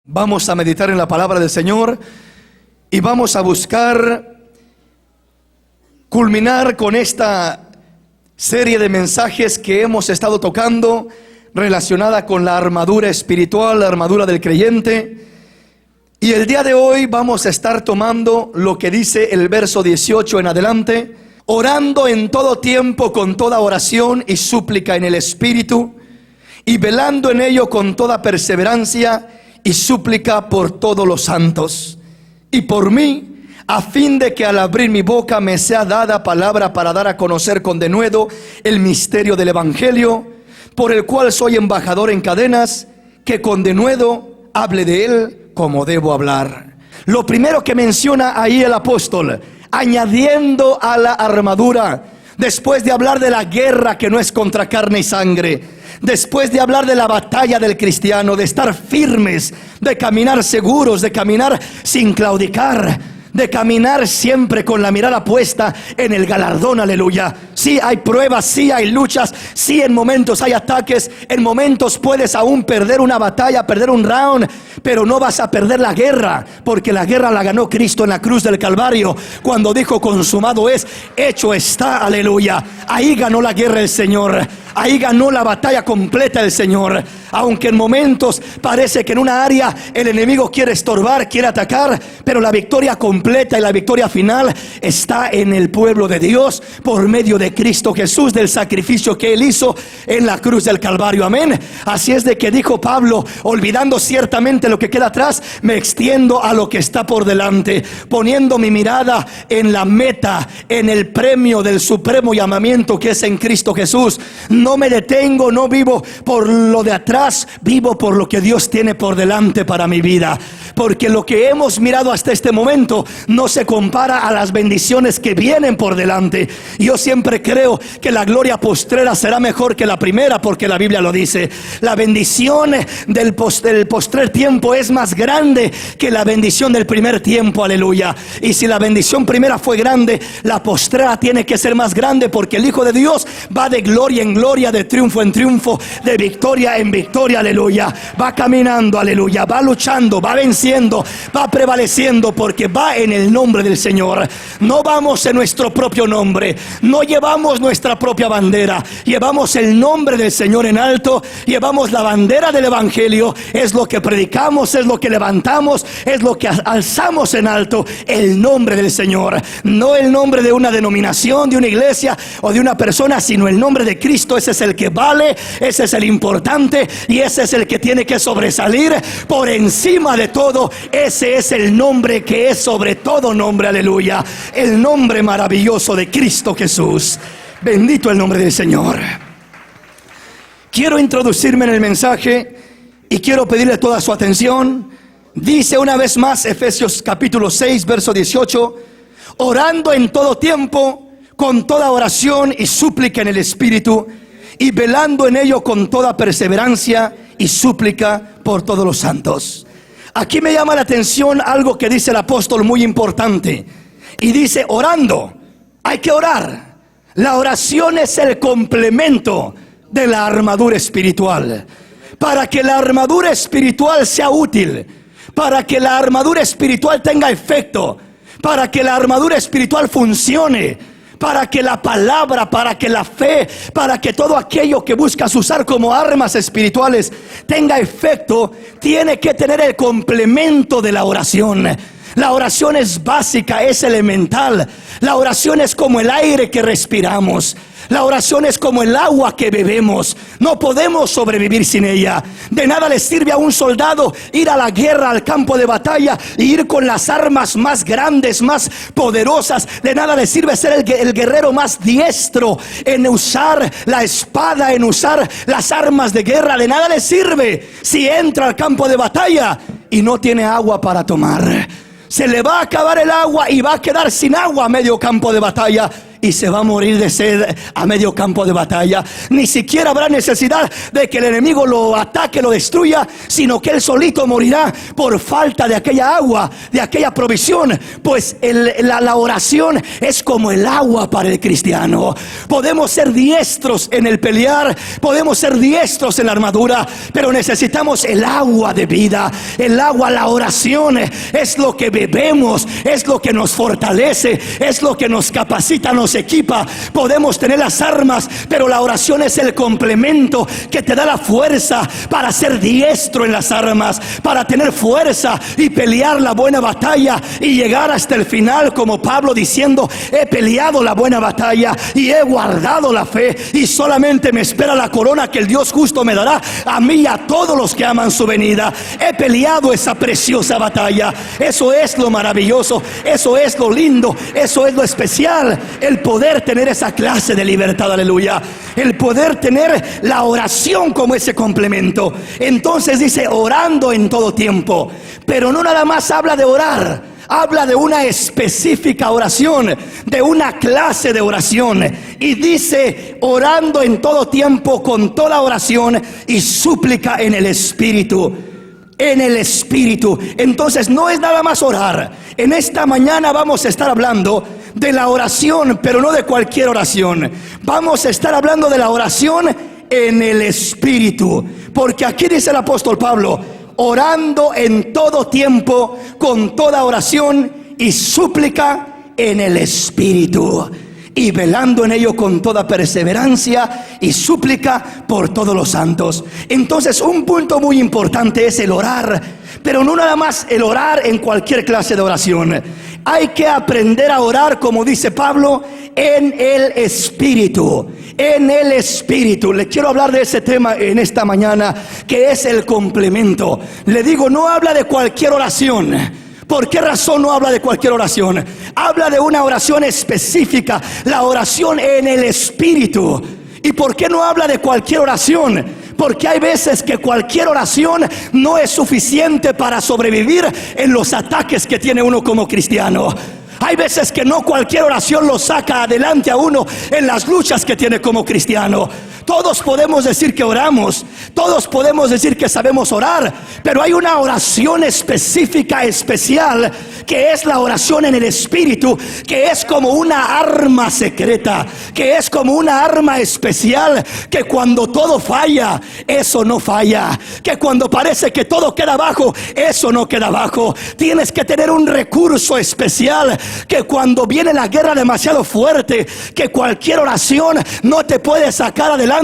Vamos a meditar en la palabra del Señor y vamos a buscar culminar con esta serie de mensajes que hemos estado tocando relacionada con la armadura espiritual, la armadura del creyente. Y el día de hoy vamos a estar tomando lo que dice el verso 18 en adelante: orando en todo tiempo con toda oración y súplica en el Espíritu, y velando en ello con toda perseverancia y súplica por todos los santos, y por mí, a fin de que al abrir mi boca me sea dada palabra para dar a conocer con denuedo el misterio del Evangelio, por el cual soy embajador en cadenas, que con denuedo hable de él como debo hablar. Lo primero que menciona ahí el apóstol, añadiendo a la armadura, después de hablar de la guerra que no es contra carne y sangre, después de hablar de la batalla del cristiano, de estar firmes, de caminar seguros, de caminar sin claudicar, de caminar siempre con la mirada puesta en el galardón, aleluya. Sí hay pruebas, sí hay luchas, sí en momentos hay ataques, en momentos puedes aún perder una batalla, perder un round, pero no vas a perder la guerra, porque la guerra la ganó Cristo en la cruz del Calvario, cuando dijo consumado es, hecho está, aleluya. Ahí ganó la guerra el Señor, ahí ganó la batalla completa el Señor. Aunque en momentos parece que en una área el enemigo quiere estorbar, quiere atacar, pero la victoria completa y la victoria final está en el pueblo de Dios por medio de Cristo Jesús, del sacrificio que Él hizo en la cruz del Calvario, amén. Así es de que dijo Pablo, olvidando ciertamente lo que queda atrás, me extiendo a lo que está por delante, poniendo mi mirada en la meta, en el premio del supremo llamamiento que es en Cristo Jesús. No me detengo, no vivo por lo de atrás, vivo por lo que Dios tiene por delante para mi vida, porque lo que hemos mirado hasta este momento no se compara a las bendiciones que vienen por delante. Yo siempre creo que la gloria postrera será mejor que la primera, porque la Biblia lo dice. La bendición del postrer tiempo es más grande que la bendición del primer tiempo, aleluya. Y si la bendición primera fue grande, la postrera tiene que ser más grande, porque el Hijo de Dios va de gloria en gloria, de triunfo en triunfo, de victoria en victoria, aleluya. Va caminando, aleluya, va luchando, va venciendo, va prevaleciendo, porque va en el nombre del Señor. No vamos en nuestro propio nombre, no llevamos nuestra propia bandera, llevamos el nombre del Señor en alto, llevamos la bandera del Evangelio. Es lo que predicamos, es lo que levantamos, es lo que alzamos en alto, el nombre del Señor. No el nombre de una denominación, de una iglesia o de una persona, sino el nombre de Cristo. Ese es el que vale, ese es el importante, y ese es el que tiene que sobresalir por encima de todo. Ese es el nombre que es sobre todo nombre, aleluya. El nombre maravilloso de Cristo Jesús. Bendito el nombre del Señor. Quiero introducirme en el mensaje y quiero pedirle toda su atención. Dice una vez más Efesios capítulo 6 verso 18: orando en todo tiempo con toda oración y súplica en el Espíritu, y velando en ello con toda perseverancia y súplica por todos los santos. Aquí me llama la atención algo que dice el apóstol muy importante, y dice orando. Hay que orar. La oración es el complemento de la armadura espiritual. Para que la armadura espiritual sea útil, para que la armadura espiritual tenga efecto, para que la armadura espiritual funcione, para que la palabra, para que la fe, para que todo aquello que buscas usar como armas espirituales tenga efecto, tiene que tener el complemento de la oración. La oración es básica, es elemental. La oración es como el aire que respiramos. La oración es como el agua que bebemos. No podemos sobrevivir sin ella. De nada le sirve a un soldado ir a la guerra, al campo de batalla, y ir con las armas más grandes, más poderosas. De nada le sirve ser el guerrero más diestro en usar la espada, en usar las armas de guerra. De nada le sirve si entra al campo de batalla y no tiene agua para tomar. Se le va a acabar el agua y va a quedar sin agua a medio campo de batalla. y se va a morir de sed a medio campo de batalla. Ni siquiera habrá necesidad de que el enemigo lo ataque, lo destruya, sino que él solito morirá por falta de aquella agua, de aquella provisión. Pues la oración es como el agua para el cristiano. Podemos ser diestros en el pelear, podemos ser diestros en la armadura, pero necesitamos el agua de vida. El agua, la oración es lo que bebemos, es lo que nos fortalece, es lo que nos capacita, nos equipa. Podemos tener las armas, pero la oración es el complemento que te da la fuerza para ser diestro en las armas, para tener fuerza y pelear la buena batalla y llegar hasta el final, como Pablo diciendo: he peleado la buena batalla y he guardado la fe, y solamente me espera la corona que el Dios justo me dará a mí y a todos los que aman su venida. He peleado esa preciosa batalla. Eso es lo maravilloso, eso es lo lindo, eso es lo especial, el poder tener esa clase de libertad, aleluya, el poder tener la oración como ese complemento. Entonces dice: orando en todo tiempo. Pero no nada más habla de orar, habla de una específica oración, de una clase de oración. Y dice: orando en todo tiempo con toda oración y súplica en el Espíritu. En el Espíritu. Entonces no es nada más orar. En esta mañana vamos a estar hablando de la oración, pero no de cualquier oración. Vamos a estar hablando de la oración en el Espíritu, porque aquí dice el apóstol Pablo: orando en todo tiempo con toda oración y súplica en el Espíritu, y velando en ello con toda perseverancia y súplica por todos los santos. Entonces, un punto muy importante es el orar, pero no nada más el orar en cualquier clase de oración. Hay que aprender a orar, como dice Pablo, en el Espíritu. En el Espíritu. Le quiero hablar de ese tema en esta mañana, que es el complemento. Le digo, no habla de cualquier oración. ¿Por qué razón no habla de cualquier oración? Habla de una oración específica, la oración en el Espíritu. ¿Y por qué no habla de cualquier oración? Porque hay veces que cualquier oración no es suficiente para sobrevivir en los ataques que tiene uno como cristiano. Hay veces que no cualquier oración lo saca adelante a uno en las luchas que tiene como cristiano. Todos podemos decir que oramos, todos podemos decir que sabemos orar, pero hay una oración específica, especial, que es la oración en el Espíritu, que es como una arma secreta, que es como una arma especial, que cuando todo falla, eso no falla, que cuando parece que todo queda abajo, eso no queda abajo. Tienes que tener un recurso especial, que cuando viene la guerra demasiado fuerte, que cualquier oración no te puede sacar adelante.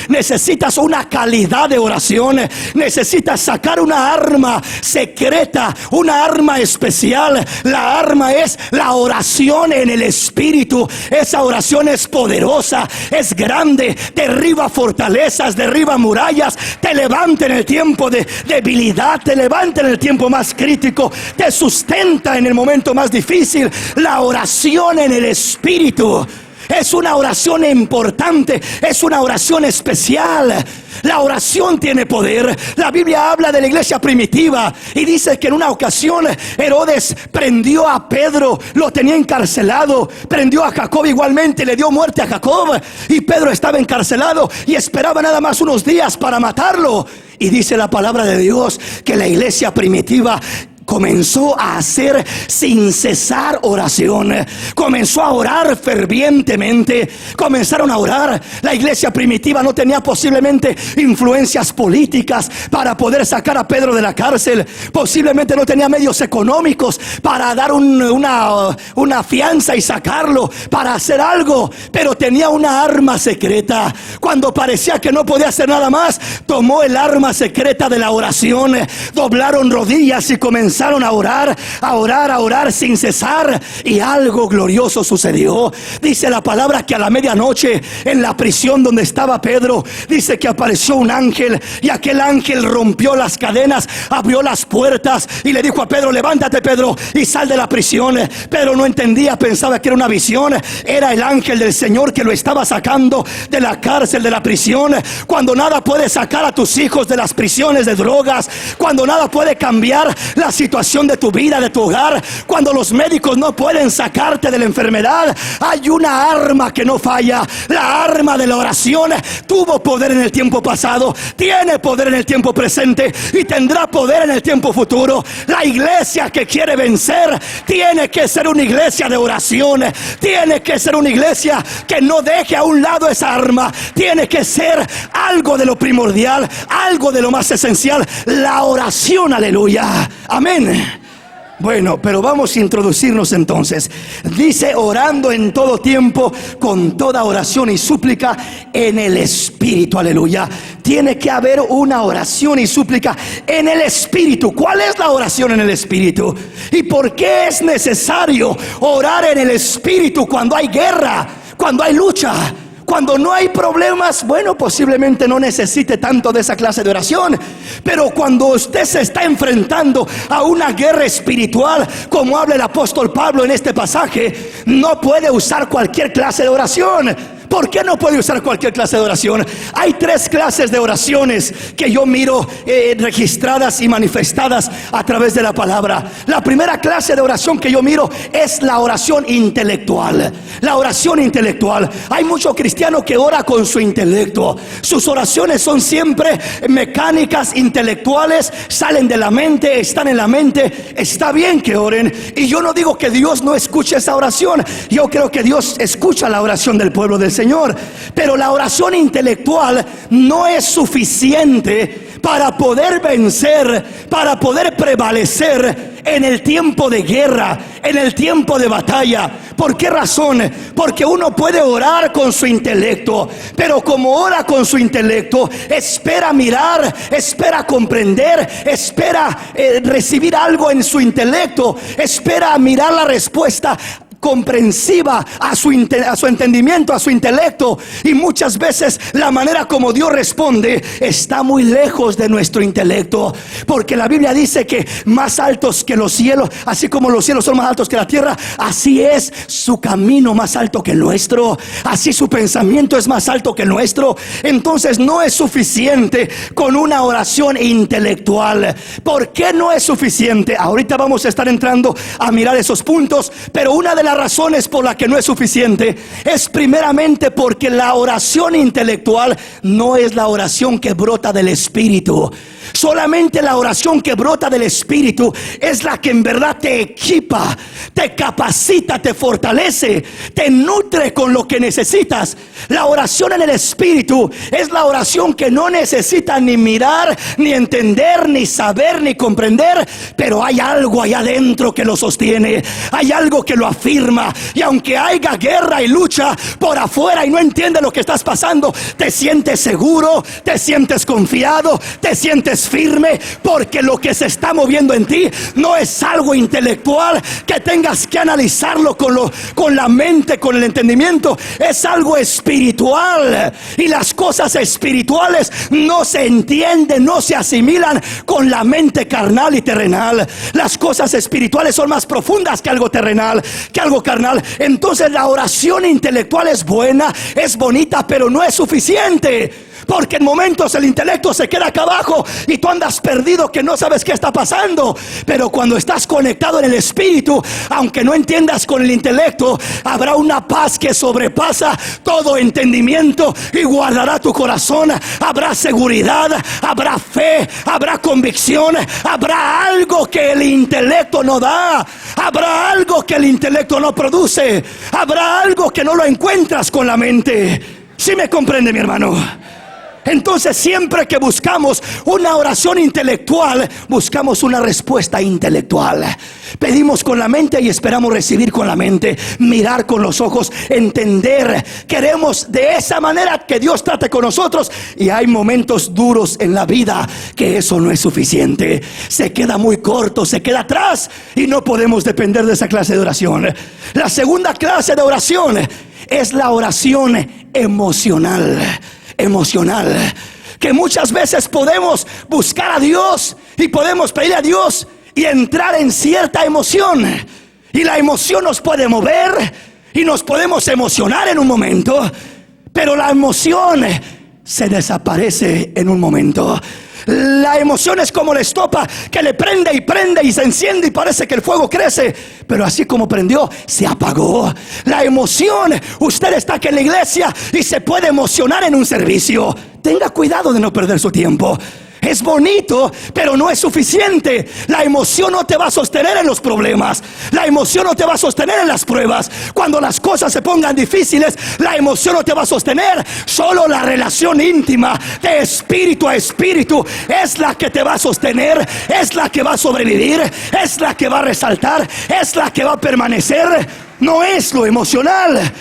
Necesitas una calidad de oración, necesitas sacar una arma secreta, una arma especial. La arma es la oración en el Espíritu. Esa oración es poderosa, es grande, derriba fortalezas, derriba murallas, te levanta en el tiempo de debilidad, te levanta en el tiempo más crítico, te sustenta en el momento más difícil. La oración en el Espíritu es una oración importante, es una oración especial. La oración tiene poder. La Biblia habla de la iglesia primitiva y dice que en una ocasión Herodes prendió a Pedro, lo tenía encarcelado. Prendió a Jacob igualmente, le dio muerte a Jacob, y Pedro estaba encarcelado y esperaba nada más unos días para matarlo. Y dice la palabra de Dios que la iglesia primitiva comenzó a hacer sin cesar oración, comenzó a orar fervientemente, comenzaron a orar. La iglesia primitiva no tenía posiblemente influencias políticas para poder sacar a Pedro de la cárcel, posiblemente no tenía medios económicos para dar una fianza y sacarlo, para hacer algo, pero tenía una arma secreta. Cuando parecía que no podía hacer nada más, tomó el arma secreta de la oración, doblaron rodillas y comenzaron a orar sin cesar, y algo glorioso sucedió. Dice la palabra que a la medianoche, en la prisión donde estaba Pedro, dice que apareció un ángel, y aquel ángel rompió las cadenas, abrió las puertas y le dijo a Pedro: levántate, Pedro, y sal de la prisión. Pedro no entendía, pensaba que era una visión. Era el ángel del Señor que lo estaba sacando de la cárcel, de la prisión. Cuando nada puede sacar a tus hijos de las prisiones de drogas, cuando nada puede cambiar la situación situación de tu vida, de tu hogar, cuando los médicos no pueden sacarte de la enfermedad, hay una arma que no falla. La arma de la oración tuvo poder en el tiempo pasado, tiene poder en el tiempo presente y tendrá poder en el tiempo futuro. La iglesia que quiere vencer tiene que ser una iglesia de oración, tiene que ser una iglesia que no deje a un lado esa arma, tiene que ser algo de lo primordial, algo de lo más esencial, la oración. Aleluya, amén. Bueno, pero vamos a introducirnos entonces. Dice: orando en todo tiempo con toda oración y súplica en el Espíritu. Aleluya. Tiene que haber una oración y súplica en el Espíritu. ¿Cuál es la oración en el Espíritu? ¿Y por qué es necesario orar en el Espíritu cuando hay guerra, cuando hay lucha? Cuando no hay problemas, bueno, posiblemente no necesite tanto de esa clase de oración. Pero cuando usted se está enfrentando a una guerra espiritual, como habla el apóstol Pablo en este pasaje, no puede usar cualquier clase de oración. ¿Por qué no puede usar cualquier clase de oración? Hay tres clases de oraciones que yo miro registradas y manifestadas a través de la palabra. La primera clase de oración que yo miro es la oración intelectual. La oración intelectual. Hay mucho cristiano que ora con su intelecto. Sus oraciones son siempre mecánicas, intelectuales, salen de la mente, están en la mente. Está bien que oren, y yo no digo que Dios no escuche esa oración. Yo creo que Dios escucha la oración del pueblo del Señor, pero la oración intelectual no es suficiente para poder vencer, para poder prevalecer en el tiempo de guerra, en el tiempo de batalla. ¿Por qué razón? Porque uno puede orar con su intelecto, pero como ora con su intelecto, espera mirar, espera comprender, espera recibir algo en su intelecto, espera mirar la respuesta comprensiva a su entendimiento, a su intelecto, y muchas veces la manera como Dios responde está muy lejos de nuestro intelecto, porque la Biblia dice que más altos que los cielos, así como los cielos son más altos que la tierra, así es su camino más alto que el nuestro, así su pensamiento es más alto que el nuestro. Entonces no es suficiente con una oración intelectual. ¿Por qué no es suficiente? Ahorita vamos a estar entrando a mirar esos puntos, pero una de las razones por la que no es suficiente es primeramente porque la oración intelectual no es la oración que brota del Espíritu. Solamente la oración que brota del Espíritu es la que en verdad te equipa, te capacita, te fortalece, te nutre con lo que necesitas. La oración en el Espíritu es la oración que no necesita ni mirar, ni entender, ni saber, ni comprender, pero hay algo allá adentro que lo sostiene, hay algo que lo afirma, y aunque haya guerra y lucha por afuera y no entiendes lo que estás pasando, te sientes seguro, te sientes confiado, te sientes firme, porque lo que se está moviendo en ti no es algo intelectual que tengas que analizarlo con la mente, con el entendimiento. Es algo espiritual, y las cosas espirituales no se entienden, no se asimilan con la mente carnal y terrenal. Las cosas espirituales son más profundas que algo terrenal, que algo carnal. Entonces la oración intelectual es buena, es bonita, pero no es suficiente, porque en momentos el intelecto se queda acá abajo y tú andas perdido, que no sabes qué está pasando. Pero cuando estás conectado en el Espíritu, aunque no entiendas con el intelecto, habrá una paz que sobrepasa todo entendimiento y guardará tu corazón. Habrá seguridad, habrá fe, habrá convicción, habrá algo que el intelecto no da, habrá algo que el intelecto no produce, habrá algo que no lo encuentras con la mente. ¿Sí me comprende, mi hermano? Entonces siempre que buscamos una oración intelectual, buscamos una respuesta intelectual. Pedimos con la mente y esperamos recibir con la mente, mirar con los ojos, entender. Queremos de esa manera que Dios trate con nosotros, y hay momentos duros en la vida que eso no es suficiente. Se queda muy corto, se queda atrás, y no podemos depender de esa clase de oración. La segunda clase de oración es la oración emocional, que muchas veces podemos buscar a Dios y podemos pedir a Dios y entrar en cierta emoción, y la emoción nos puede mover y nos podemos emocionar en un momento, pero la emoción se desaparece en un momento. La emoción es como la estopa que le prende y se enciende y parece que el fuego crece, pero así como prendió, se apagó. La emoción, usted está aquí en la iglesia y se puede emocionar en un servicio. Tenga cuidado de no perder su tiempo. Es bonito, pero no es suficiente. La emoción no te va a sostener en los problemas. La emoción no te va a sostener en las pruebas. Cuando las cosas se pongan difíciles, la emoción no te va a sostener. Solo la relación íntima de espíritu a espíritu es la que te va a sostener, es la que va a sobrevivir, es la que va a resaltar, es la que va a permanecer. No es lo emocional.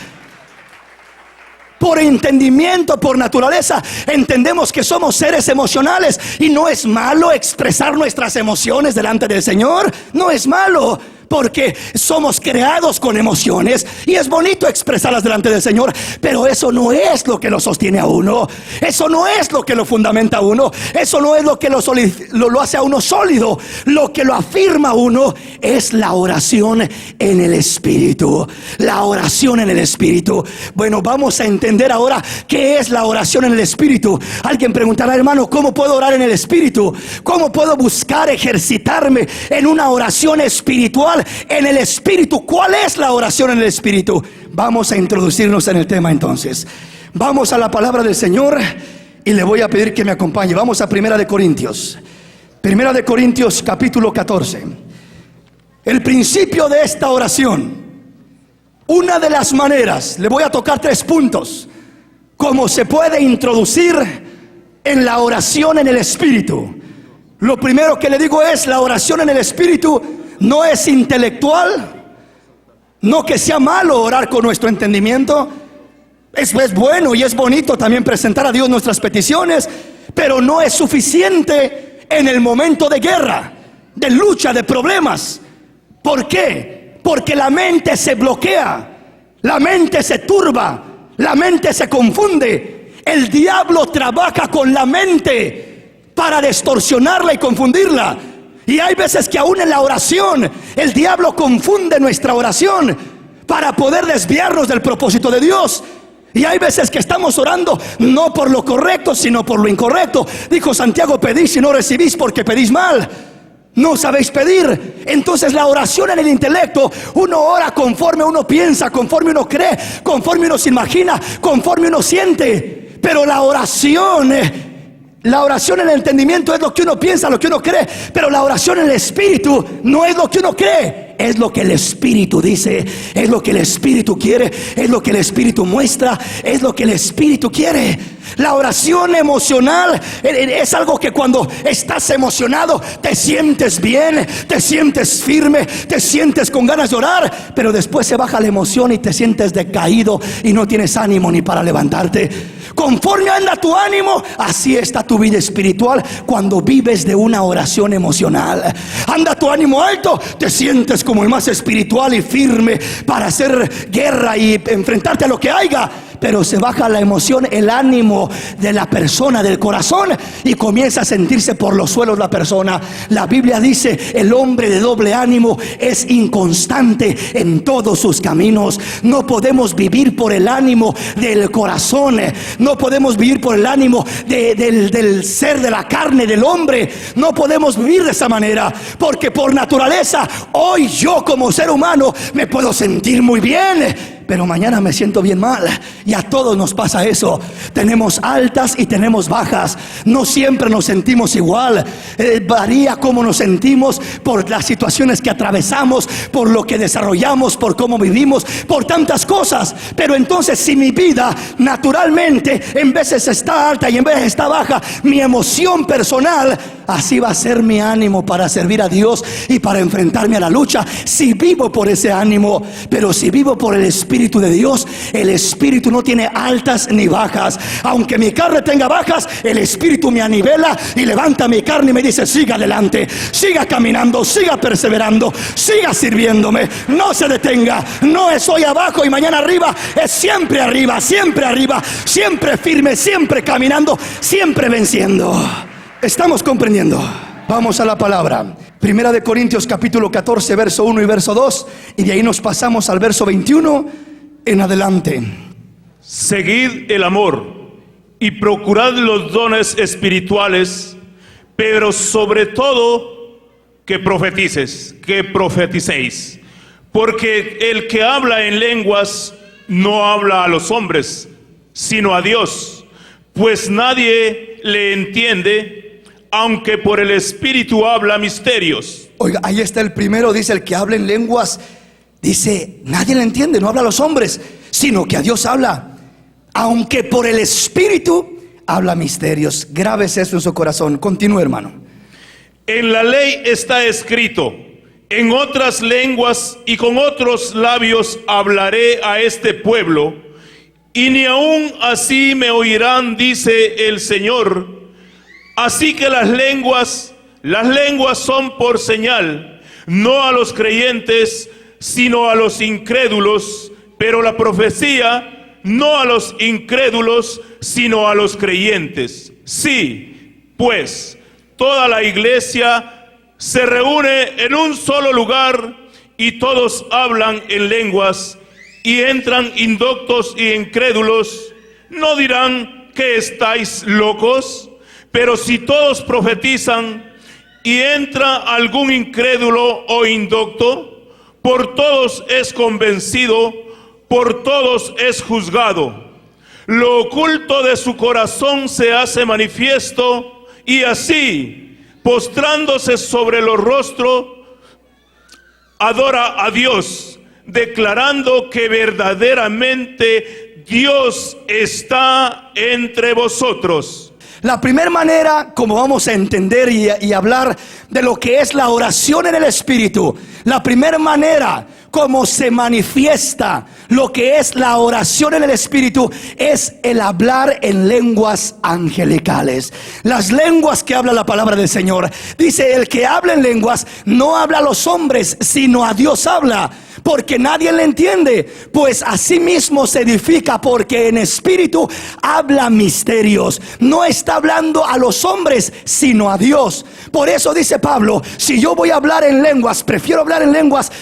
Por entendimiento, por naturaleza, entendemos que somos seres emocionales y no es malo expresar nuestras emociones delante del Señor. No es malo, porque somos creados con emociones y es bonito expresarlas delante del Señor, pero eso no es lo que lo sostiene a uno. Eso no es lo que lo fundamenta a uno. Eso no es lo que lo hace a uno sólido. Lo que lo afirma a uno es la oración en el Espíritu. La oración en el Espíritu. Bueno, vamos a entender ahora qué es la oración en el Espíritu. Alguien preguntará: hermano, ¿cómo puedo orar en el Espíritu? ¿Cómo puedo buscar ejercitarme en una oración espiritual en el Espíritu? ¿Cuál es la oración en el Espíritu? Vamos a introducirnos en el tema entonces. Vamos a la palabra del Señor y le voy a pedir que me acompañe. Vamos a Primera de Corintios. Primera de Corintios capítulo 14. El principio de esta oración. Una de las maneras, le voy a tocar 3 puntos, cómo se puede introducir en la oración en el Espíritu. Lo primero que le digo es: la oración en el Espíritu no es intelectual. No que sea malo orar con nuestro entendimiento. Es bueno y es bonito también presentar a Dios nuestras peticiones, pero no es suficiente en el momento de guerra, de lucha, de problemas. ¿Por qué? Porque la mente se bloquea, la mente se turba, la mente se confunde. El diablo trabaja con la mente para distorsionarla y confundirla. Y hay veces que aún en la oración el diablo confunde nuestra oración para poder desviarnos del propósito de Dios. Y hay veces que estamos orando no por lo correcto, sino por lo incorrecto. Dijo Santiago: pedís y no recibís porque pedís mal. No sabéis pedir. Entonces la oración en el intelecto, uno ora conforme uno piensa, conforme uno cree, conforme uno se imagina, conforme uno siente. Pero la oración en el entendimiento es lo que uno piensa, lo que uno cree. Pero la oración en el Espíritu no es lo que uno cree, es lo que el Espíritu dice, es lo que el Espíritu quiere, es lo que el Espíritu muestra, es lo que el Espíritu quiere. La oración emocional es algo que cuando estás emocionado te sientes bien, te sientes firme, te sientes con ganas de orar, pero después se baja la emoción y te sientes decaído y no tienes ánimo ni para levantarte. Conforme anda tu ánimo, así está tu vida espiritual cuando vives de una oración emocional. Anda tu ánimo alto, te sientes como el más espiritual y firme para hacer guerra y enfrentarte a lo que haya. Pero se baja la emoción, el ánimo de la persona, del corazón, y comienza a sentirse por los suelos la persona. La Biblia dice: el hombre de doble ánimo es inconstante en todos sus caminos. No podemos vivir por el ánimo del corazón. No podemos vivir por el ánimo del ser, de la carne, del hombre. No podemos vivir de esa manera, porque por naturaleza hoy yo como ser humano me puedo sentir muy bien, pero mañana me siento bien mal. Y a todos nos pasa eso. Tenemos altas y tenemos bajas. No siempre nos sentimos igual. Varía cómo nos sentimos por las situaciones que atravesamos, por lo que desarrollamos, por cómo vivimos, por tantas cosas. Pero entonces, si mi vida naturalmente en veces está alta y en veces está baja, mi emoción personal, así va a ser mi ánimo para servir a Dios y para enfrentarme a la lucha. Si vivo por ese ánimo, pero si vivo por el Espíritu de Dios, el Espíritu no tiene altas ni bajas. Aunque mi carne tenga bajas, el Espíritu me anivela y levanta mi carne y me dice: siga adelante, siga caminando, siga perseverando, siga sirviéndome, no se detenga. No es hoy abajo y mañana arriba, es siempre arriba, siempre firme, siempre caminando, siempre venciendo. ¿Estamos comprendiendo? Vamos a la palabra. Primera de Corintios capítulo 14, verso 1 y verso 2, y de ahí nos pasamos al verso 21 en adelante. Seguid el amor y procurad los dones espirituales, pero sobre todo que profeticéis, porque el que habla en lenguas no habla a los hombres, sino a Dios, pues nadie le entiende, aunque por el Espíritu habla misterios. Oiga, ahí está el primero, dice el que habla en lenguas, dice, nadie le entiende, no habla a los hombres, sino que a Dios habla, aunque por el Espíritu habla misterios. Grábese eso en su corazón. Continúe, hermano. En la ley está escrito: en otras lenguas y con otros labios hablaré a este pueblo, y ni aun así me oirán, dice el Señor. Así que las lenguas son por señal, no a los creyentes, sino a los incrédulos, pero la profecía no a los incrédulos, sino a los creyentes. Sí, pues, toda la iglesia se reúne en un solo lugar y todos hablan en lenguas y entran indoctos y incrédulos. ¿No dirán que estáis locos? Pero si todos profetizan y entra algún incrédulo o indocto, por todos es convencido, por todos es juzgado. Lo oculto de su corazón se hace manifiesto, y así, postrándose sobre los rostros, adora a Dios, declarando que verdaderamente Dios está entre vosotros. La primera manera como vamos a entender y hablar de lo que es la oración en el Espíritu, la primera manera como se manifiesta lo que es la oración en el Espíritu es el hablar en lenguas angelicales. Las lenguas que habla la palabra del Señor. Dice, el que habla en lenguas no habla a los hombres, sino a Dios habla, porque nadie le entiende, pues así mismo se edifica, porque en espíritu habla misterios. No está hablando a los hombres, sino a Dios. Por eso dice Pablo, si yo voy a hablar en lenguas, prefiero hablar en lenguas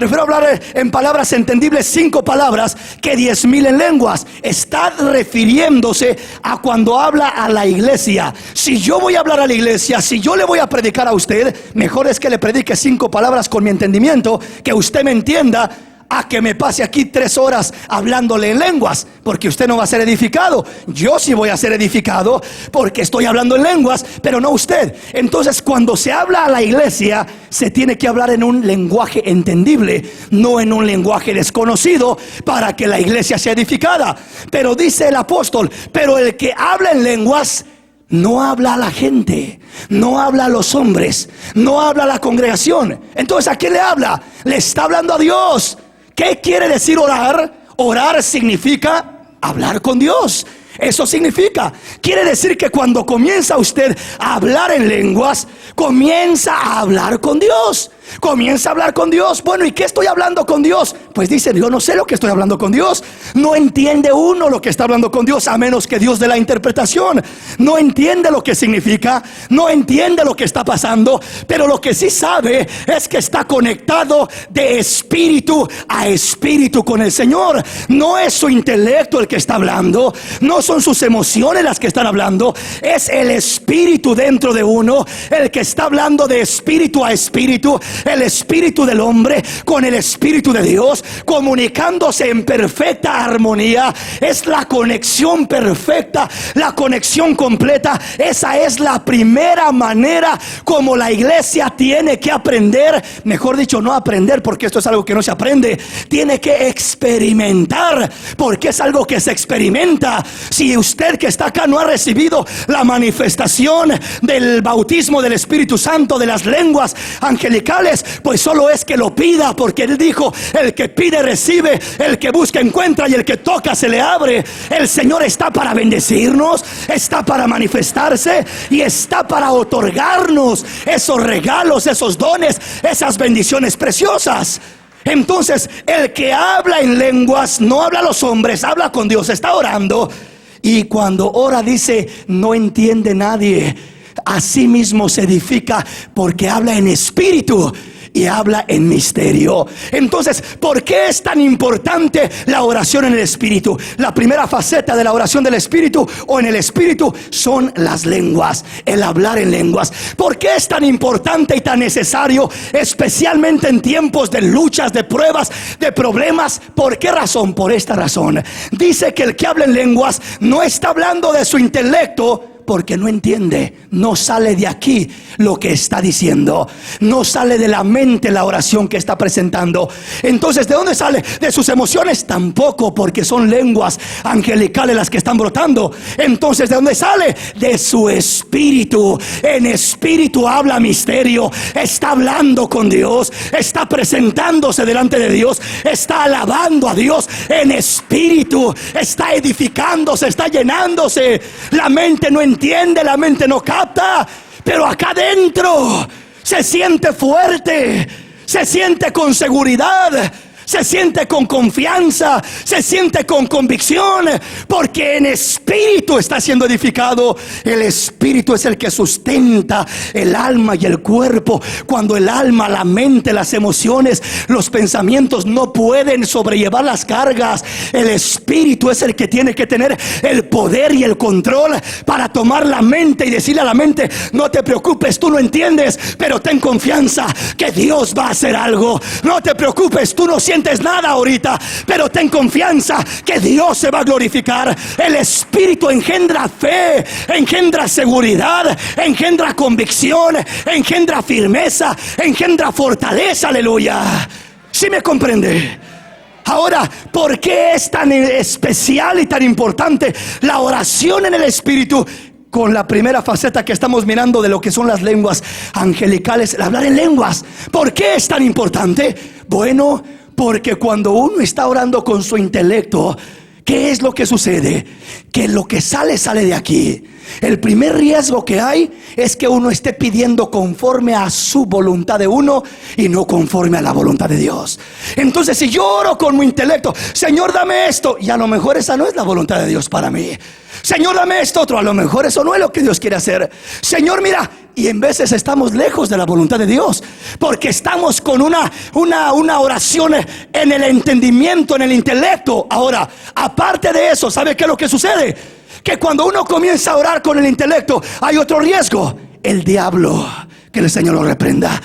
prefiero hablar en palabras entendibles 5 palabras que 10,000 en lenguas. Está refiriéndose a cuando habla a la iglesia. Si yo voy a hablar a la iglesia, si yo le voy a predicar a usted, mejor es que le predique 5 palabras con mi entendimiento, que usted me entienda, a que me pase aquí 3 horas hablándole en lenguas, porque usted no va a ser edificado. Yo sí voy a ser edificado porque estoy hablando en lenguas, pero no usted. Entonces, cuando se habla a la iglesia, se tiene que hablar en un lenguaje entendible, no en un lenguaje desconocido, para que la iglesia sea edificada. Pero dice el apóstol, pero el que habla en lenguas no habla a la gente, no habla a los hombres, no habla a la congregación. Entonces, ¿a quién le habla? Le está hablando a Dios. ¿Qué quiere decir orar? Orar significa hablar con Dios. Eso significa, quiere decir que cuando comienza usted a hablar en lenguas, comienza a hablar con Dios. Comienza a hablar con Dios. Bueno, ¿y qué estoy hablando con Dios? Pues dice, yo no sé lo que estoy hablando con Dios. No entiende uno lo que está hablando con Dios, a menos que Dios dé la interpretación. No entiende lo que significa, no entiende lo que está pasando, pero lo que sí sabe es que está conectado de espíritu a espíritu con el Señor. No es su intelecto el que está hablando, no son sus emociones las que están hablando, es el espíritu dentro de uno el que está hablando de espíritu a espíritu. El espíritu del hombre con el espíritu de Dios, comunicándose en perfecta armonía. Es la conexión perfecta, la conexión completa. Esa es la primera manera como la iglesia tiene que aprender. Mejor dicho, no aprender, porque esto es algo que no se aprende. Tiene que experimentar, porque es algo que se experimenta. Si usted que está acá no ha recibido la manifestación del bautismo del Espíritu Santo, de las lenguas angelicales, pues solo es que lo pida, porque Él dijo, el que pide recibe, el que busca encuentra, y el que toca se le abre. El Señor está para bendecirnos, está para manifestarse y está para otorgarnos esos regalos, esos dones, esas bendiciones preciosas. Entonces, el que habla en lenguas no habla a los hombres, habla con Dios, está orando, y cuando ora dice, no entiende nadie. Así mismo se edifica, porque habla en espíritu. y habla en misterio. Entonces, ¿por qué es tan importante la oración en el Espíritu? La primera faceta de la oración del Espíritu o en el Espíritu son las lenguas, el hablar en lenguas. ¿Por qué es tan importante y tan necesario, especialmente en tiempos de luchas, de pruebas, de problemas? ¿Por qué razón? Por esta razón. Dice que el que habla en lenguas no está hablando de su intelecto, porque no entiende, no sale de aquí lo que está diciendo, no sale de la mente la oración que está presentando. Entonces, ¿de dónde sale? ¿De sus emociones? Tampoco, porque son lenguas angelicales las que están brotando. Entonces, ¿de dónde sale? De su espíritu. En espíritu habla misterio, está hablando con Dios, está presentándose delante de Dios, está alabando a Dios en espíritu, está edificándose, está llenándose. La mente no entiende, la mente no capta, pero acá adentro se siente fuerte, se siente con seguridad, se siente con confianza, se siente con convicción, porque en espíritu está siendo edificado. El espíritu es el que sustenta el alma y el cuerpo. Cuando el alma, la mente, las emociones, los pensamientos no pueden sobrellevar las cargas, el espíritu es el que tiene que tener el poder y el control para tomar la mente y decirle a la mente: no te preocupes, tú no entiendes, pero ten confianza que Dios va a hacer algo. No te preocupes, tú no sientes nada ahorita, pero ten confianza que Dios se va a glorificar. El espíritu engendra fe, engendra seguridad, engendra convicción, engendra firmeza, engendra fortaleza. Aleluya. ¿Sí me comprende? Ahora, ¿por qué es tan especial y tan importante la oración en el espíritu? Con la primera faceta que estamos mirando de lo que son las lenguas angelicales, el hablar en lenguas. ¿Por qué es tan importante? Bueno, porque cuando uno está orando con su intelecto, ¿qué es lo que sucede? Que lo que sale de aquí. El primer riesgo que hay es que uno esté pidiendo conforme a su voluntad de uno y no conforme a la voluntad de Dios. Entonces, si yo oro con mi intelecto: Señor, dame esto, y a lo mejor esa no es la voluntad de Dios para mí. Señor, dame esto otro, a lo mejor eso no es lo que Dios quiere hacer. Señor, mira, y en veces estamos lejos de la voluntad de Dios, porque estamos con una oración en el entendimiento, en el intelecto. Ahora, aparte de eso, ¿sabe qué es lo que sucede? Que cuando uno comienza a orar con el intelecto, hay otro riesgo: el diablo, que el Señor lo reprenda.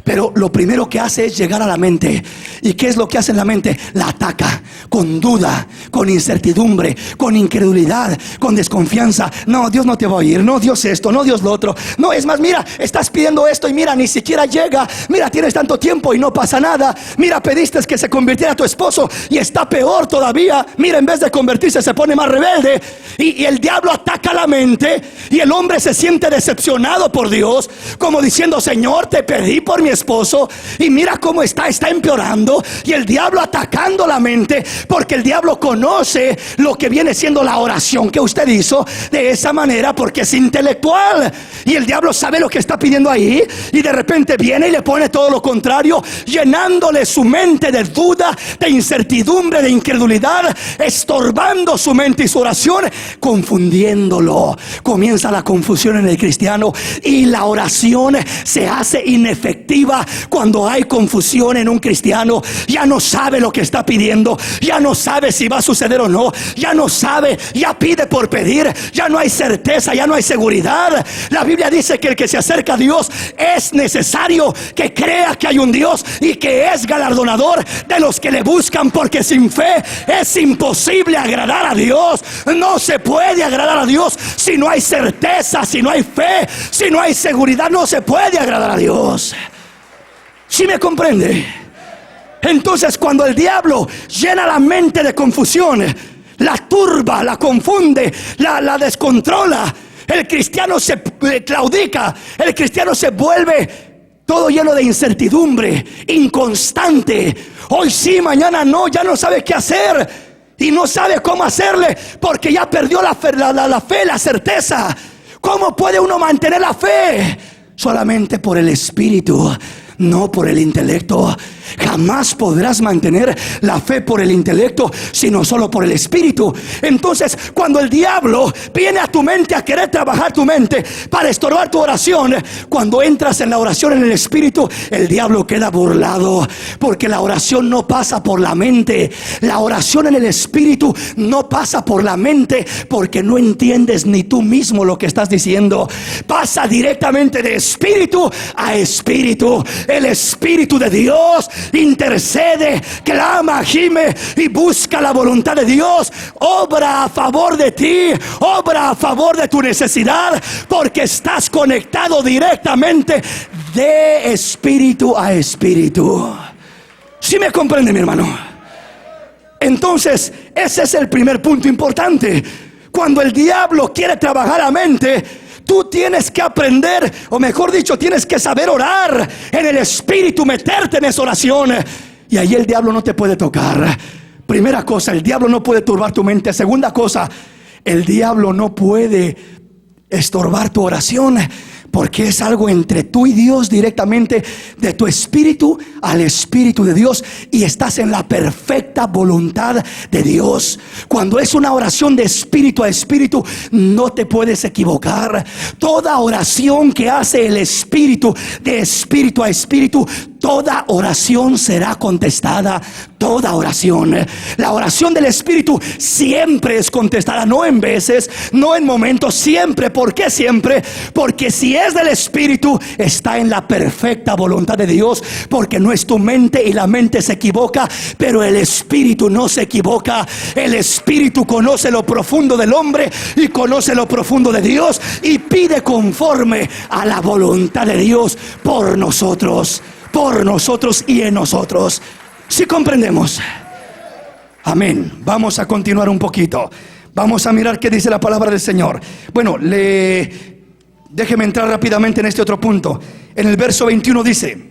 Pero lo primero que hace es llegar a la mente. ¿Y qué es lo que hace en la mente? La ataca con duda, con incertidumbre, con incredulidad, con desconfianza. No, Dios no te va a oír. No, Dios esto, no, Dios lo otro. No, es más, mira, estás pidiendo esto y mira, ni siquiera llega. Mira, tienes tanto tiempo y no pasa nada. Mira, pediste que se convirtiera tu esposo y está peor todavía. Mira, en vez de convertirse se pone más rebelde. Y el diablo ataca la mente, y el hombre se siente decepcionado por Dios, como diciendo: Señor, te pedí por mi esposo y mira cómo está empeorando. Y el diablo atacando la mente, porque el diablo conoce lo que viene siendo la oración que usted hizo de esa manera, porque es intelectual, y el diablo sabe lo que está pidiendo ahí, y de repente viene y le pone todo lo contrario, llenándole su mente de duda, de incertidumbre, de incredulidad, estorbando su mente y su oración, confundiéndolo. Comienza la confusión en el cristiano, y la oración se hace inefectiva cuando hay confusión en un cristiano. Ya no sabe lo que está pidiendo, ya no sabe si va a suceder o no, ya no sabe, ya pide por pedir, ya no hay certeza, ya no hay seguridad. La Biblia dice que el que se acerca a Dios es necesario que crea que hay un Dios y que es galardonador de los que le buscan, porque sin fe es imposible agradar a Dios. No se puede agradar a Dios si no hay certeza, si no hay fe, si no hay seguridad. No se puede agradar a Dios. ¿Sí me comprende? Entonces, cuando el diablo llena la mente de confusión, la turba, la confunde, la descontrola, el cristiano se claudica, el cristiano se vuelve todo lleno de incertidumbre, inconstante. Hoy sí, mañana no, ya no sabe qué hacer y no sabe cómo hacerle, porque ya perdió la fe, la certeza. ¿Cómo puede uno mantener la fe? Solamente por el Espíritu, no por el intelecto. Jamás podrás mantener la fe por el intelecto, sino solo por el espíritu. Entonces, cuando el diablo viene a tu mente a querer trabajar tu mente para estorbar tu oración, cuando entras en la oración en el espíritu, el diablo queda burlado, porque la oración no pasa por la mente. La oración en el espíritu no pasa por la mente, porque no entiendes ni tú mismo lo que estás diciendo. Pasa directamente de espíritu a espíritu. El Espíritu de Dios intercede, clama, gime y busca la voluntad de Dios. Obra a favor de ti, obra a favor de tu necesidad, porque estás conectado directamente de espíritu a espíritu. ¿Sí me comprende, mi hermano? Entonces, ese es el primer punto importante. Cuando el diablo quiere trabajar la mente, tú tienes que aprender, o mejor dicho, tienes que saber orar en el espíritu, meterte en esa oración, y ahí el diablo no te puede tocar. Primera cosa, el diablo no puede turbar tu mente. Segunda cosa, el diablo no puede estorbar tu oración, porque es algo entre tú y Dios, directamente de tu espíritu al espíritu de Dios, y estás en la perfecta voluntad de Dios. Cuando es una oración de espíritu a espíritu, no te puedes equivocar. Toda oración que hace el espíritu de espíritu a espíritu, toda oración será contestada. Toda oración. La oración del espíritu siempre es contestada, no en veces, no en momentos, siempre. ¿Por qué siempre? Porque si es del espíritu, está en la perfecta voluntad de Dios, porque no es tu mente, y la mente se equivoca, pero el espíritu no se equivoca. El espíritu conoce lo profundo del hombre y conoce lo profundo de Dios, y pide conforme a la voluntad de Dios por nosotros y en nosotros. Si comprendemos. Amén. Vamos a continuar un poquito. Vamos a mirar qué dice la palabra del Señor. Bueno, déjeme entrar rápidamente en este otro punto. En el verso 21 dice: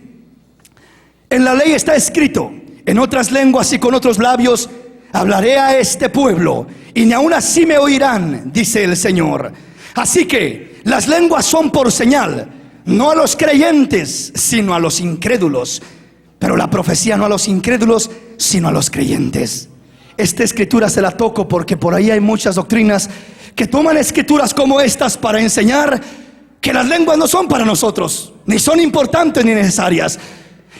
en la ley está escrito, en otras lenguas y con otros labios hablaré a este pueblo, y ni aun así me oirán, dice el Señor. Así que las lenguas son por señal, no a los creyentes, sino a los incrédulos. Pero la profecía no a los incrédulos, sino a los creyentes. Esta escritura se la toco porque por ahí hay muchas doctrinas que toman escrituras como estas para enseñar que las lenguas no son para nosotros, ni son importantes ni necesarias.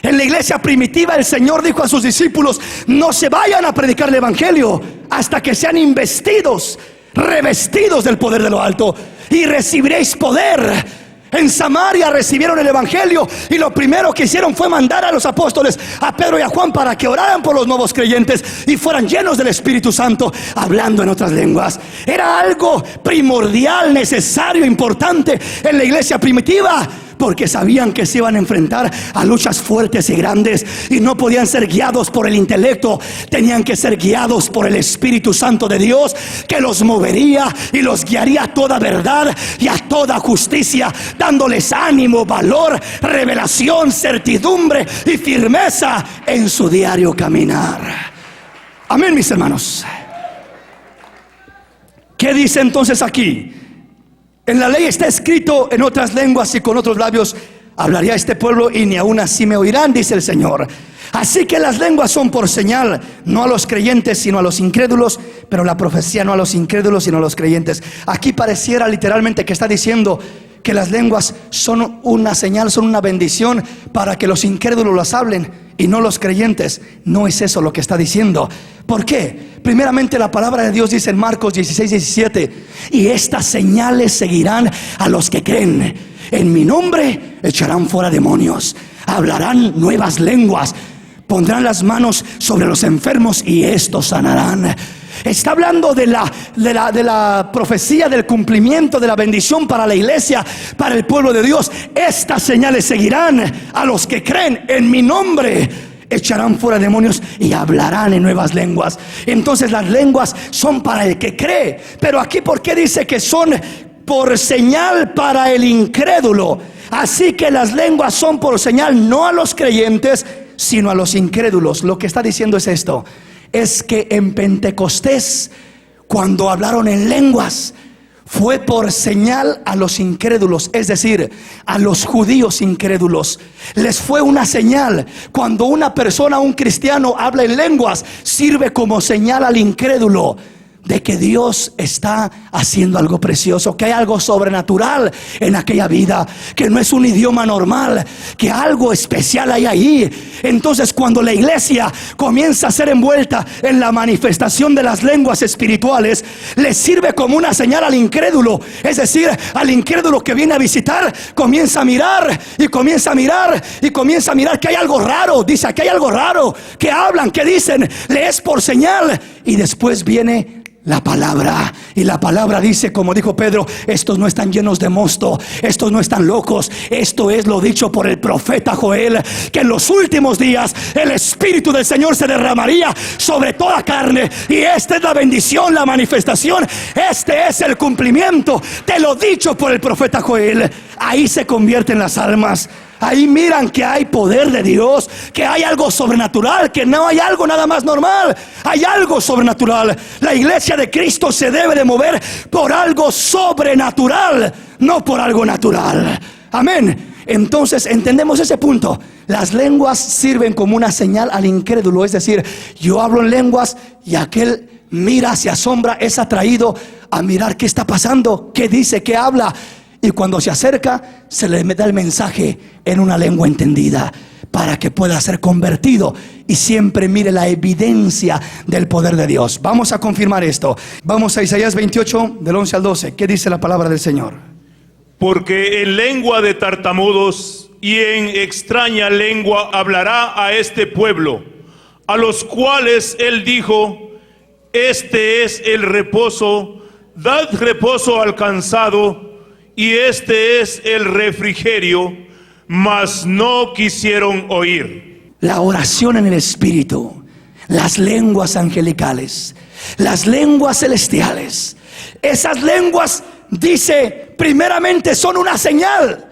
En la iglesia primitiva el Señor dijo a sus discípulos: no se vayan a predicar el evangelio hasta que sean investidos, revestidos del poder de lo alto, y recibiréis poder. En Samaria recibieron el evangelio, y lo primero que hicieron fue mandar a los apóstoles, a Pedro y a Juan, para que oraran por los nuevos creyentes y fueran llenos del Espíritu Santo, hablando en otras lenguas. Era algo primordial, necesario, importante en la iglesia primitiva, porque sabían que se iban a enfrentar a luchas fuertes y grandes, y no podían ser guiados por el intelecto, tenían que ser guiados por el Espíritu Santo de Dios, que los movería y los guiaría a toda verdad y a toda justicia, dándoles ánimo, valor, revelación, certidumbre y firmeza en su diario caminar. Amén, mis hermanos. ¿Qué dice entonces aquí? En la ley está escrito, en otras lenguas y con otros labios hablaría a este pueblo, y ni aun así me oirán, dice el Señor. Así que las lenguas son por señal, no a los creyentes sino a los incrédulos, pero la profecía no a los incrédulos sino a los creyentes. Aquí pareciera literalmente que está diciendo que las lenguas son una señal, son una bendición para que los incrédulos las hablen y no los creyentes. No es eso lo que está diciendo. ¿Por qué? Primeramente, la palabra de Dios dice en Marcos 16:17: y estas señales seguirán a los que creen. En mi nombre echarán fuera demonios, hablarán nuevas lenguas, pondrán las manos sobre los enfermos y estos sanarán. Está hablando de la profecía, del cumplimiento de la bendición para la iglesia, para el pueblo de Dios. Estas señales seguirán a los que creen. En mi nombre echarán fuera demonios y hablarán en nuevas lenguas. Entonces las lenguas son para el que cree. Pero aquí, ¿por qué dice que son por señal para el incrédulo? Así que las lenguas son por señal no a los creyentes sino a los incrédulos. Lo que está diciendo es esto: es que en Pentecostés, cuando hablaron en lenguas, fue por señal a los incrédulos, es decir, a los judíos incrédulos. Les fue una señal. Cuando una persona, un cristiano, habla en lenguas, sirve como señal al incrédulo de que Dios está haciendo algo precioso, que hay algo sobrenatural en aquella vida, que no es un idioma normal, que algo especial hay ahí. Entonces, cuando la iglesia comienza a ser envuelta en la manifestación de las lenguas espirituales, le sirve como una señal al incrédulo. Es decir, al incrédulo que viene a visitar, comienza a mirar y comienza a mirar y comienza a mirar que hay algo raro. Dice, aquí hay algo raro, que hablan, que dicen, le es por señal. Y después viene la palabra, y la palabra dice, como dijo Pedro, estos no están llenos de mosto, estos no están locos. Esto es lo dicho por el profeta Joel, que en los últimos días el Espíritu del Señor se derramaría sobre toda carne. Y esta es la bendición, la manifestación, este es el cumplimiento de lo dicho por el profeta Joel. Ahí se convierten las almas. Ahí miran que hay poder de Dios, que hay algo sobrenatural, que no hay algo nada más normal, hay algo sobrenatural. La iglesia de Cristo se debe de mover por algo sobrenatural, no por algo natural. Amén. Entonces entendemos ese punto. Las lenguas sirven como una señal al incrédulo. Es decir, yo hablo en lenguas y aquel mira, se asombra, es atraído a mirar qué está pasando, qué dice, qué habla. Y cuando se acerca, se le da el mensaje en una lengua entendida, para que pueda ser convertido y siempre mire la evidencia del poder de Dios. Vamos a confirmar esto. Vamos a Isaías 28, del 11 al 12. ¿Qué dice la palabra del Señor? Porque en lengua de tartamudos y en extraña lengua hablará a este pueblo, a los cuales él dijo, este es el reposo, dad reposo al cansado, y este es el refrigerio, mas no quisieron oír. La oración en el Espíritu, las lenguas angelicales, las lenguas celestiales, esas lenguas, dice, primeramente son una señal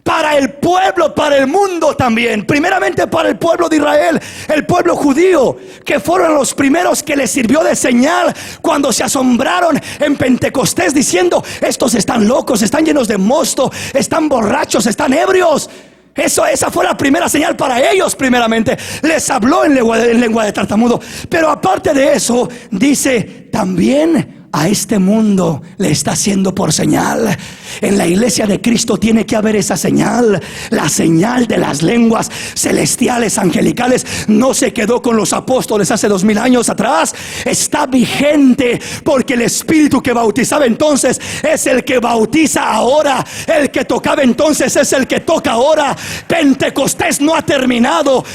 para el pueblo, para el mundo también. Primeramente para el pueblo de Israel, el pueblo judío, que fueron los primeros que les sirvió de señal cuando se asombraron en Pentecostés diciendo, estos están locos, están llenos de mosto, están borrachos, están ebrios. Esa fue la primera señal para ellos. Primeramente les habló en lengua de tartamudo. Pero aparte de eso, dice, también a este mundo le está haciendo por señal. En la iglesia de Cristo tiene que haber esa señal. La señal de las lenguas celestiales, angelicales, no se quedó con los apóstoles hace 2000 años atrás. Está vigente, porque el Espíritu que bautizaba entonces es el que bautiza ahora. El que tocaba entonces es el que toca ahora. Pentecostés no ha terminado.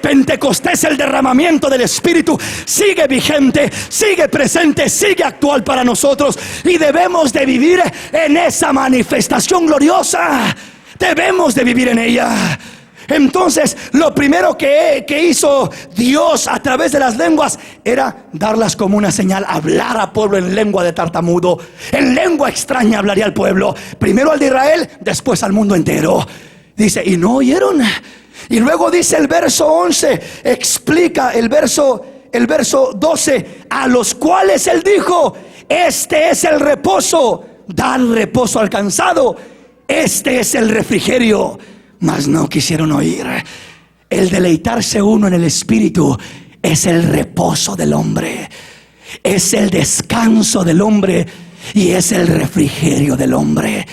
Pentecostés, el derramamiento del Espíritu, sigue vigente, sigue presente, sigue actual para nosotros, y debemos de vivir en esa manifestación gloriosa. Debemos de vivir en ella. Entonces, lo primero que hizo Dios a través de las lenguas era darlas como una señal, hablar al pueblo en lengua de tartamudo, en lengua extraña hablaría al pueblo, primero al de Israel, después al mundo entero. Dice, y no oyeron. Y luego dice el verso 11, explica el verso 12, a los cuales él dijo, este es el reposo, dar reposo al cansado, este es el refrigerio, mas no quisieron oír. El deleitarse uno en el Espíritu es el reposo del hombre, es el descanso del hombre y es el refrigerio del hombre.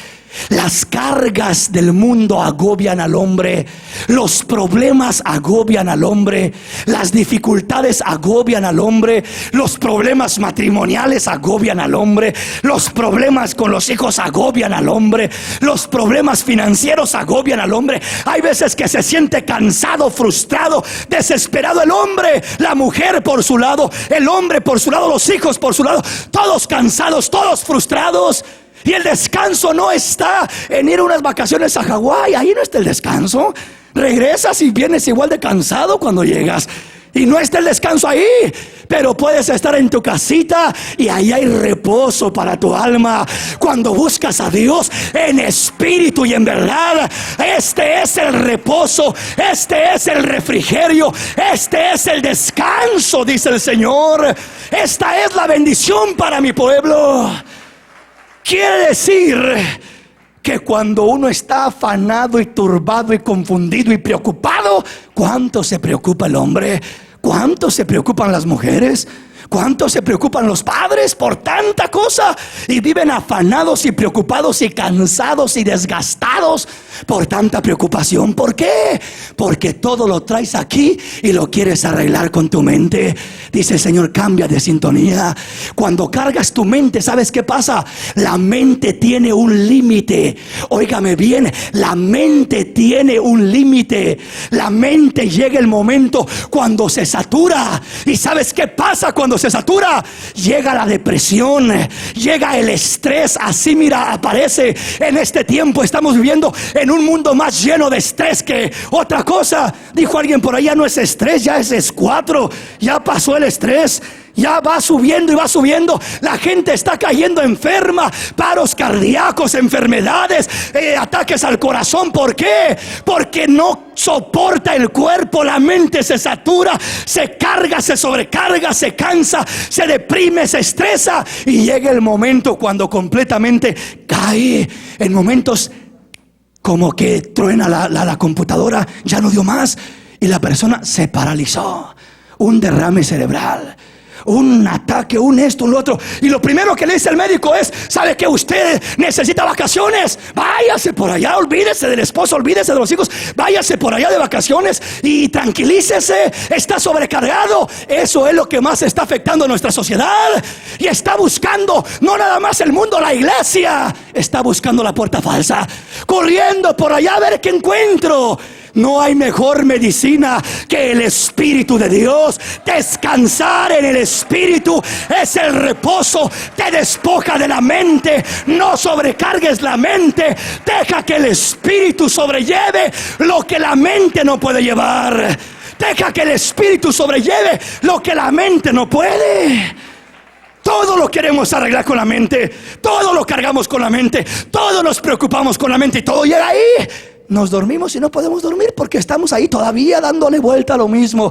Las cargas del mundo agobian al hombre, los problemas agobian al hombre, las dificultades agobian al hombre, los problemas matrimoniales agobian al hombre, los problemas con los hijos agobian al hombre, los problemas financieros agobian al hombre. Hay veces que se siente cansado, frustrado, desesperado el hombre, la mujer por su lado, el hombre por su lado, los hijos por su lado, todos cansados, todos frustrados. Y el descanso no está en ir a unas vacaciones a Hawái. Ahí no está el descanso. Regresas y vienes igual de cansado cuando llegas. Y no está el descanso ahí. Pero puedes estar en tu casita y ahí hay reposo para tu alma. Cuando buscas a Dios en espíritu y en verdad, este es el reposo, este es el refrigerio, este es el descanso, dice el Señor. Esta es la bendición para mi pueblo. Quiere decir que cuando uno está afanado y turbado y confundido y preocupado, ¿cuánto se preocupa el hombre? ¿Cuánto se preocupan las mujeres? ¿Cuánto se preocupan los padres por tanta cosa? Y viven afanados y preocupados y cansados y desgastados por tanta preocupación. ¿Por qué? Porque todo lo traes aquí y lo quieres arreglar con tu mente. Dice el Señor, cambia de sintonía. Cuando cargas tu mente, ¿sabes qué pasa? La mente tiene un límite. Óigame bien, la mente tiene un límite. La mente llega el momento cuando se satura. ¿Y sabes qué pasa cuando se satura? Llega la depresión, llega el estrés. Así, mira, aparece en este tiempo. Estamos viviendo en un mundo más lleno de estrés que otra cosa. Dijo alguien por ahí, ya no es estrés, ya es S4. Ya pasó el estrés. Ya va subiendo y va subiendo. La gente está cayendo enferma, paros cardíacos, enfermedades, ataques al corazón. ¿Por qué? Porque no soporta el cuerpo. La mente se satura, se carga, se sobrecarga, se cansa, se deprime, se estresa. Y llega el momento cuando completamente cae. En momentos como que truena la computadora, ya no dio más y la persona se paralizó. Un derrame cerebral, un ataque, un esto, un lo otro. Y lo primero que le dice el médico es: ¿sabe que usted necesita vacaciones? Váyase por allá, olvídese del esposo, olvídese de los hijos, váyase por allá de vacaciones y tranquilícese, está sobrecargado. Eso es lo que más está afectando a nuestra sociedad. Y está buscando, no nada más el mundo, la iglesia está buscando la puerta falsa, corriendo por allá a ver qué encuentro. No hay mejor medicina que el Espíritu de Dios. Descansar en el Espíritu es el reposo. Te despoja de la mente. No sobrecargues la mente. Deja que el Espíritu sobrelleve lo que la mente no puede llevar. Deja que el Espíritu sobrelleve lo que la mente no puede. Todo lo queremos arreglar con la mente. Todo lo cargamos con la mente. Todo nos preocupamos con la mente. Y todo llega ahí. Nos dormimos y no podemos dormir porque estamos ahí todavía dándole vuelta a lo mismo.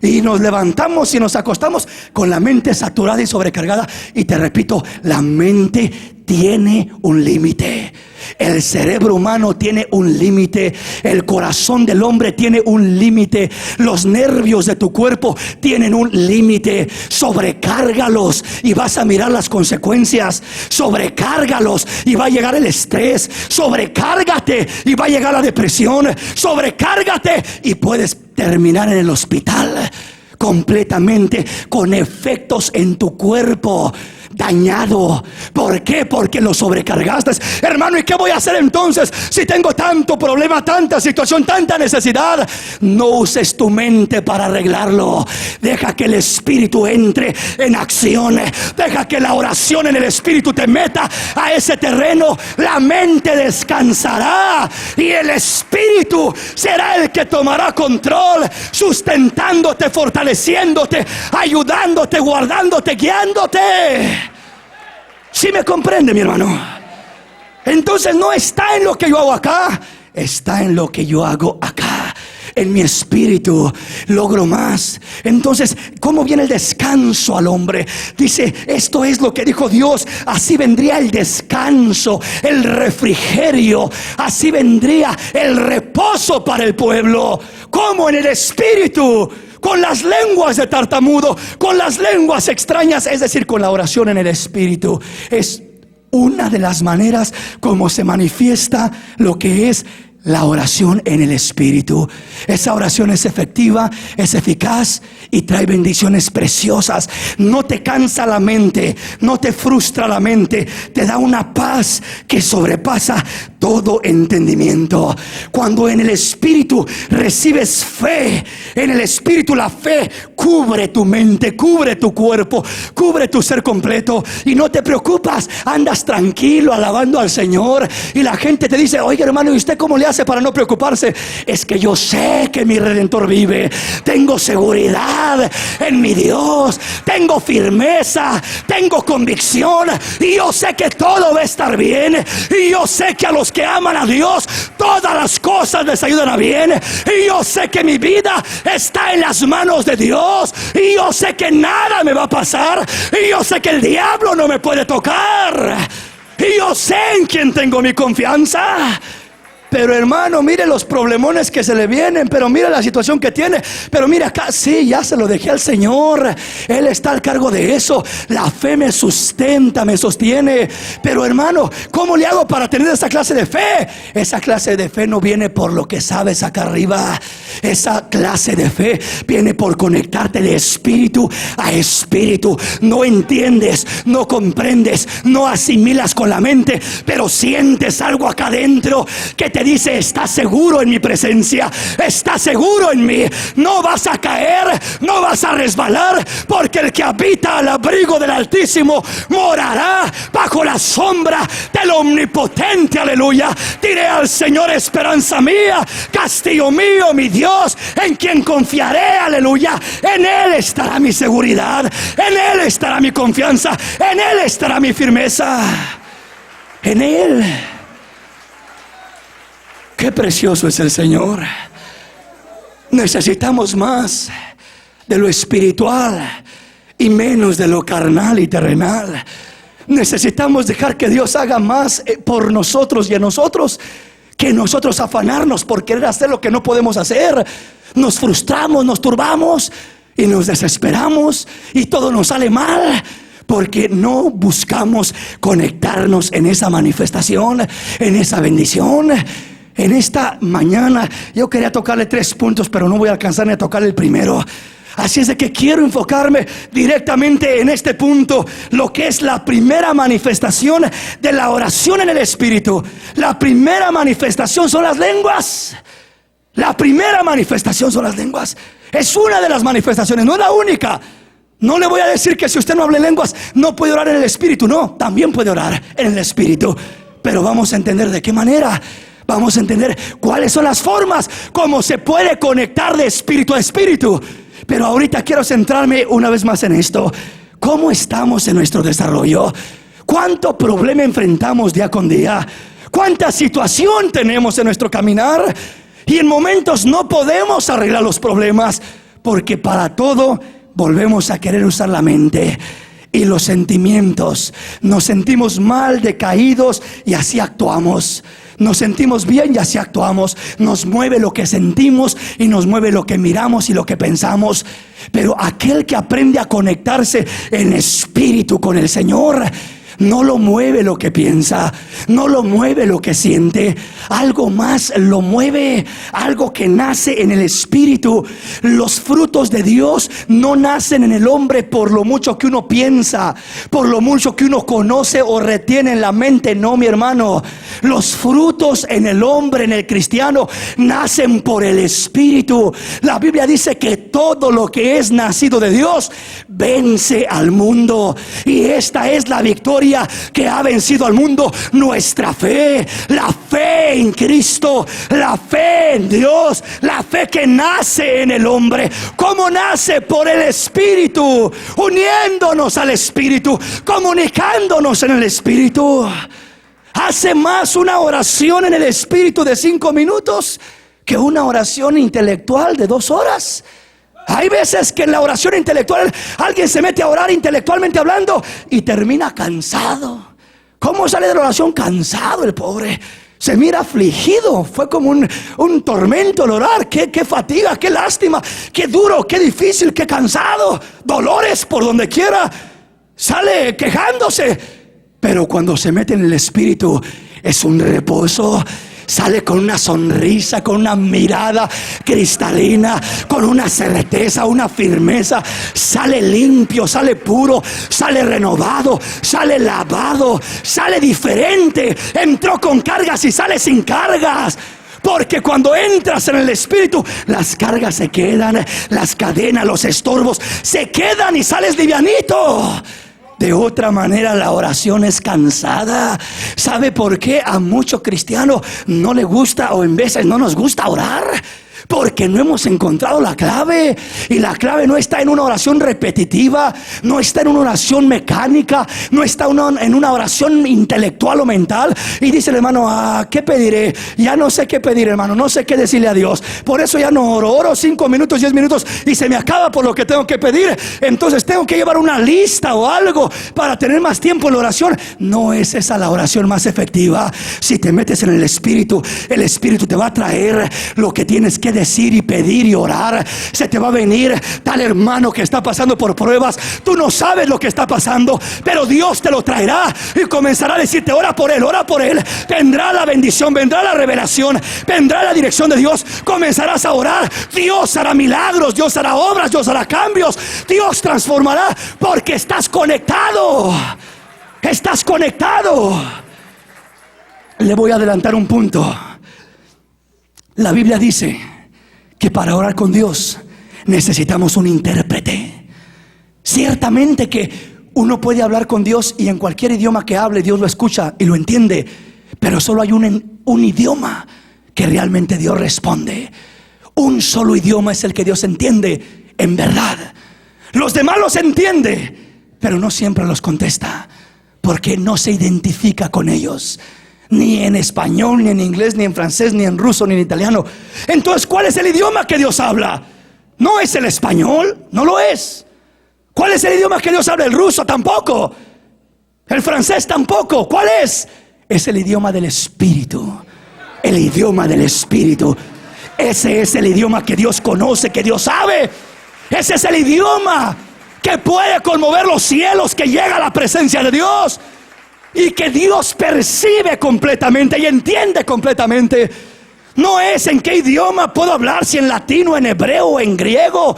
Y nos levantamos y nos acostamos con la mente saturada y sobrecargada. Y te repito, la mente tiene un límite. El cerebro humano tiene un límite. El corazón del hombre tiene un límite. Los nervios de tu cuerpo tienen un límite. Sobrecárgalos y vas a mirar las consecuencias. Sobrecárgalos y va a llegar el estrés. Sobrecárgate y va a llegar la depresión. Sobrecárgate y puedes terminar en el hospital completamente con efectos en tu cuerpo dañado. ¿Por qué? Porque lo sobrecargaste. Hermano, ¿y qué voy a hacer entonces si tengo tanto problema, tanta situación, tanta necesidad? No uses tu mente para arreglarlo. Deja que el Espíritu entre en acción. Deja que la oración en el Espíritu te meta a ese terreno. La mente descansará y el Espíritu será el que tomará control, sustentándote, fortaleciéndote, ayudándote, guardándote, guiándote. Si me comprende, mi hermano. Entonces no está en lo que yo hago acá, está en lo que yo hago acá. En mi espíritu logro más. Entonces, ¿cómo viene el descanso al hombre? Dice, esto es lo que dijo Dios. Así vendría el descanso, el refrigerio. Así vendría el reposo para el pueblo. ¿Cómo? En el espíritu. Con las lenguas de tartamudo, con las lenguas extrañas, es decir, con la oración en el Espíritu. Es una de las maneras como se manifiesta lo que es la oración en el Espíritu. Esa oración es efectiva, es eficaz y trae bendiciones preciosas. No te cansa la mente, no te frustra la mente, te da una paz que sobrepasa todo entendimiento. Cuando en el Espíritu recibes fe, en el Espíritu la fe cubre tu mente, cubre tu cuerpo, cubre tu ser completo y no te preocupas, andas tranquilo alabando al Señor. Y la gente te dice, oye hermano, ¿y usted cómo le hace para no preocuparse? Es que yo sé que mi Redentor vive. Tengo seguridad en mi Dios, tengo firmeza, tengo convicción y yo sé que todo va a estar bien. Y yo sé que a los que aman a Dios todas las cosas les ayudan a bien. Y yo sé que mi vida está en las manos de Dios. Y yo sé que nada me va a pasar. Y yo sé que el diablo no me puede tocar. Y yo sé en quién tengo mi confianza. Pero hermano, mire los problemones que se le vienen, pero mire la situación que tiene. Pero mire acá, sí, ya se lo dejé al Señor. Él está al cargo de eso. La fe me sustenta, me sostiene. Pero hermano, ¿cómo le hago para tener esa clase de fe? Esa clase de fe no viene por lo que sabes acá arriba. Esa clase de fe viene por conectarte de espíritu a espíritu. No entiendes, no comprendes, no asimilas con la mente, pero sientes algo acá adentro que te dice: estás seguro en mi presencia, estás seguro en mí, no vas a caer, no vas a resbalar, porque el que habita al abrigo del Altísimo morará bajo la sombra del Omnipotente. Aleluya. Diré al Señor: esperanza mía, castillo mío, mi Dios, en quien confiaré. Aleluya. En Él estará mi seguridad, en Él estará mi confianza, en Él estará mi firmeza, en Él. Qué precioso es el Señor. Necesitamos más de lo espiritual y menos de lo carnal y terrenal. Necesitamos dejar que Dios haga más por nosotros y en nosotros, que nosotros afanarnos por querer hacer lo que no podemos hacer. Nos frustramos, nos turbamos y nos desesperamos y todo nos sale mal, porque no buscamos conectarnos en esa manifestación, en esa bendición. En esta mañana yo quería tocarle 3 puntos, pero no voy a alcanzar ni a tocarle el primero. Así es de que quiero enfocarme directamente en este punto, lo que es la primera manifestación de la oración en el Espíritu. La primera manifestación son las lenguas. La primera manifestación son las lenguas. Es una de las manifestaciones, no es la única. No le voy a decir que si usted no habla en lenguas no puede orar en el Espíritu. No, también puede orar en el Espíritu, pero vamos a entender de qué manera. Vamos a entender cuáles son las formas como se puede conectar de espíritu a espíritu. Pero ahorita quiero centrarme una vez más en esto. ¿Cómo estamos en nuestro desarrollo? ¿Cuánto problema enfrentamos día con día? ¿Cuánta situación tenemos en nuestro caminar? Y en momentos no podemos arreglar los problemas, porque para todo volvemos a querer usar la mente y los sentimientos. Nos sentimos mal, decaídos, y así actuamos. Nos sentimos bien y así actuamos. Nos mueve lo que sentimos y nos mueve lo que miramos y lo que pensamos. Pero aquel que aprende a conectarse en espíritu con el Señor, no lo mueve lo que piensa, no lo mueve lo que siente. Algo más lo mueve, algo que nace en el espíritu. Los frutos de Dios no nacen en el hombre por lo mucho que uno piensa, por lo mucho que uno conoce o retiene en la mente. No, mi hermano. Los frutos en el hombre, en el cristiano, nacen por el Espíritu. La Biblia dice que todo lo que es nacido de Dios vence al mundo. Y esta es la victoria que ha vencido al mundo: nuestra fe, la fe en Cristo, la fe en Dios, la fe que nace en el hombre. ¿Cómo nace? Por el Espíritu, uniéndonos al Espíritu, comunicándonos en el Espíritu. Hace más una oración en el Espíritu de 5 minutos que una oración intelectual de 2 horas. Hay veces que en la oración intelectual alguien se mete a orar intelectualmente hablando y termina cansado. ¿Cómo sale de la oración? Cansado el pobre. Se mira afligido. Fue como un tormento el orar. Qué fatiga, qué lástima, qué duro, qué difícil, qué cansado. Dolores por donde quiera. Sale quejándose. Pero cuando se mete en el Espíritu es un reposo. Sale con una sonrisa, con una mirada cristalina, con una certeza, una firmeza. Sale limpio, sale puro, sale renovado, sale lavado, sale diferente. Entró con cargas y sale sin cargas. Porque cuando entras en el Espíritu, las cargas se quedan, las cadenas, los estorbos se quedan y sales livianito. De otra manera la oración es cansada. ¿Sabe por qué a mucho cristiano no le gusta, o en veces no nos gusta orar? Porque no hemos encontrado la clave. Y la clave no está en una oración repetitiva, no está en una oración mecánica, no está en una oración intelectual o mental. Y dice el hermano: ¿qué pediré? Ya no sé qué pedir, hermano, no sé qué decirle a Dios. Por eso ya no oro 5 minutos, 10 minutos y se me acaba por lo que tengo que pedir. Entonces tengo que llevar una lista o algo para tener más tiempo en la oración. No es esa la oración más efectiva. Si te metes en el Espíritu te va a traer lo que tienes que decir y pedir y orar. Se te va a venir tal hermano que está pasando por pruebas. Tú no sabes lo que está pasando, pero Dios te lo traerá y comenzará a decirte: ora por él, ora por él. Vendrá la bendición, vendrá la revelación, vendrá la dirección de Dios. Comenzarás a orar. Dios hará milagros, Dios hará obras, Dios hará cambios, Dios transformará, porque estás conectado. Estás conectado. Le voy a adelantar un punto. La Biblia dice que para orar con Dios necesitamos un intérprete. Ciertamente que uno puede hablar con Dios y en cualquier idioma que hable Dios lo escucha y lo entiende, pero solo hay un idioma que realmente Dios responde. Un solo idioma es el que Dios entiende en verdad. Los demás los entiende, pero no siempre los contesta, porque no se identifica con ellos. Ni en español, ni en inglés, ni en francés, ni en ruso, ni en italiano. Entonces, ¿cuál es el idioma que Dios habla? No es el español, no lo es. ¿Cuál es el idioma que Dios habla? El ruso tampoco. El francés tampoco. ¿Cuál es? Es el idioma del Espíritu. El idioma del Espíritu. Ese es el idioma que Dios conoce, que Dios sabe. Ese es el idioma que puede conmover los cielos, que llega a la presencia de Dios y que Dios percibe completamente y entiende completamente. No es en qué idioma puedo hablar, si en latino, en hebreo o en griego.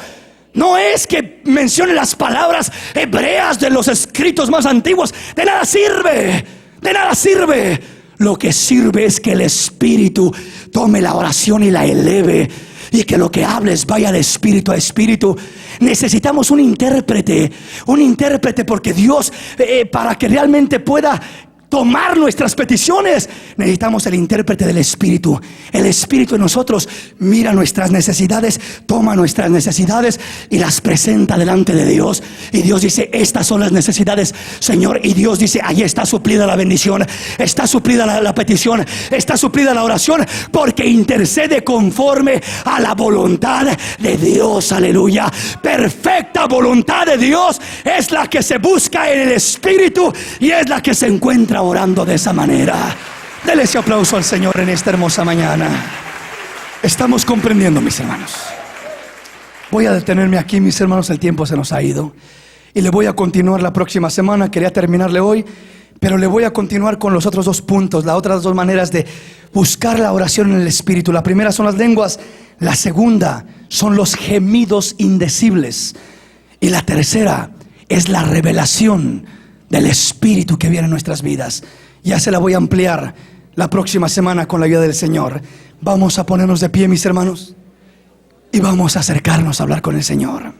No es que mencione las palabras hebreas de los escritos más antiguos. De nada sirve, de nada sirve. Lo que sirve es que el Espíritu tome la oración y la eleve, y que lo que hables vaya de espíritu a espíritu. Necesitamos un intérprete porque Dios, para que realmente pueda tomar nuestras peticiones, necesitamos el intérprete del Espíritu. El Espíritu en nosotros mira nuestras necesidades, toma nuestras necesidades y las presenta delante de Dios. Y Dios dice: estas son las necesidades, Señor. Y Dios dice: ahí está suplida la bendición, está suplida la petición, está suplida la oración, porque intercede conforme a la voluntad de Dios. Aleluya. Perfecta voluntad de Dios es la que se busca en el Espíritu y es la que se encuentra orando de esa manera. Dele ese aplauso al Señor en esta hermosa mañana. Estamos comprendiendo, mis hermanos. Voy a detenerme aquí, mis hermanos, el tiempo se nos ha ido y le voy a continuar la próxima semana. Quería terminarle hoy, pero le voy a continuar con los otros 2 puntos, las otras 2 maneras de buscar la oración en el Espíritu. La primera son las lenguas, la segunda son los gemidos indecibles y la tercera es la revelación del Espíritu que viene en nuestras vidas. Ya se la voy a ampliar la próxima semana con la ayuda del Señor. Vamos a ponernos de pie, mis hermanos, y vamos a acercarnos a hablar con el Señor.